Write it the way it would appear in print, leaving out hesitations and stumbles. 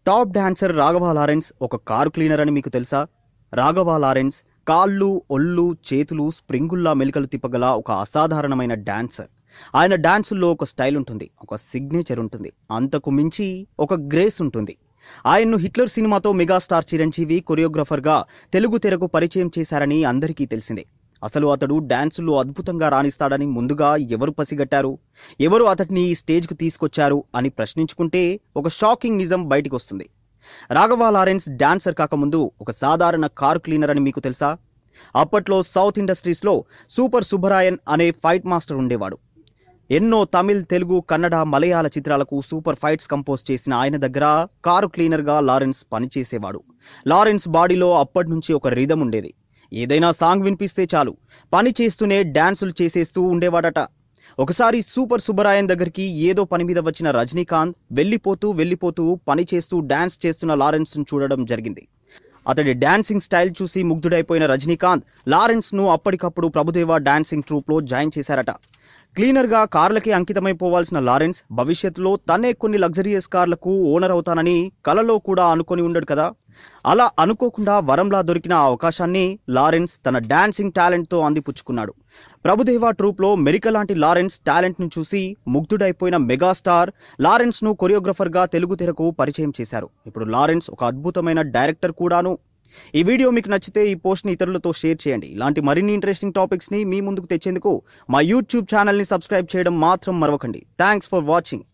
Top dancer Raghava Lawrence ఒక car cleaner అని మీకు తెలుసా? రాఘవ లారెన్స్ కాళ్ళు, ఒళ్ళు, చేతులు స్ప్రింగుల్లా మెలికలు తిప్పగల ఒక అసాధారణమైన డాన్సర్. ఆయన డాన్సుల్లో ఒక స్టైల్ ఉంటుంది, ఒక సిగ్నేచర్ ఉంటుంది, అంతకు మించి ఒక గ్రేస్ ఉంటుంది. ఆయన్ను హిట్లర్ సినిమాతో మెగాస్టార్ చిరంజీవి కొరియోగ్రాఫర్గా తెలుగు తెరకు పరిచయం చేశారని అందరికీ తెలిసిందే. అసలు అతడు డాన్సుల్లో అద్భుతంగా రాణిస్తాడని ముందుగా ఎవరు పసిగట్టారు, ఎవరు అతడిని ఈ స్టేజ్కు తీసుకొచ్చారు అని ప్రశ్నించుకుంటే ఒక షాకింగ్ నిజం బయటికి వస్తుంది. రాఘవ లారెన్స్ డాన్సర్ కాకముందు ఒక సాధారణ కారు క్లీనర్ అని మీకు తెలుసా? అప్పట్లో సౌత్ ఇండస్ట్రీస్లో సూపర్ సుబ్బరాయన్ అనే ఫైట్ మాస్టర్ ఉండేవాడు. ఎన్నో తమిళ్, తెలుగు, కన్నడ, మలయాళ చిత్రాలకు సూపర్ ఫైట్స్ కంపోజ్ చేసిన ఆయన దగ్గర కారు క్లీనర్గా లారెన్స్ పనిచేసేవాడు. లారెన్స్ బాడీలో అప్పటి నుంచి ఒక రిథం ఉండేది. ఏదైనా సాంగ్ వినిపిస్తే చాలు పని చేస్తూనే డాన్సులు చేసేస్తూ ఉండేవాడట. ఒకసారి సూపర్ సుబ్బరాయన్ దగ్గరికి ఏదో పని మీద వచ్చిన రజనీకాంత్ వెళ్ళిపోతూ పని చేస్తూ డాన్స్ చేస్తున్న లారెన్స్ ను చూడడం జరిగింది. అతడి డాన్సింగ్ స్టైల్ చూసి ముగ్ధుడైపోయిన రజనీకాంత్ లారెన్స్ ను అప్పటికప్పుడు ప్రభుదేవా డాన్సింగ్ ట్రూప్ లో జాయిన్ చేశారట. క్లీనర్ గా కార్లకి అంకితమైపోవాల్సిన లారెన్స్ భవిష్యత్తులో తనే కొన్ని లగ్జరియస్ కార్లకు ఓనర్ అవుతానని కలలో కూడా అనుకొని ఉండడు కదా. అలా అనుకోకుండా వరంలా దొరికిన ఆ అవకాశాన్ని లారెన్స్ తన డాన్సింగ్ టాలెంట్ తో అందిపుచ్చుకున్నాడు. ప్రభుదేవా ట్రూప్ లో మెరిక లాంటి లారెన్స్ టాలెంట్ ను చూసి ముగ్ధుడైపోయిన మెగాస్టార్ లారెన్స్ ను కొరియోగ్రాఫర్ గా తెలుగు తెరకు పరిచయం చేశారు. ఇప్పుడు లారెన్స్ ఒక అద్భుతమైన డైరెక్టర్ కూడాను. ఈ వీడియో మీకు నచ్చితే ఈ పోస్ట్ ని ఇతరులతో షేర్ చేయండి. ఇలాంటి మరిన్ని ఇంట్రెస్టింగ్ టాపిక్స్ ని మీ ముందుకు తెచ్చేందుకు మా యూట్యూబ్ ఛానల్ ని సబ్స్క్రైబ్ చేయడం మాత్రం మరవకండి. Thanks for watching.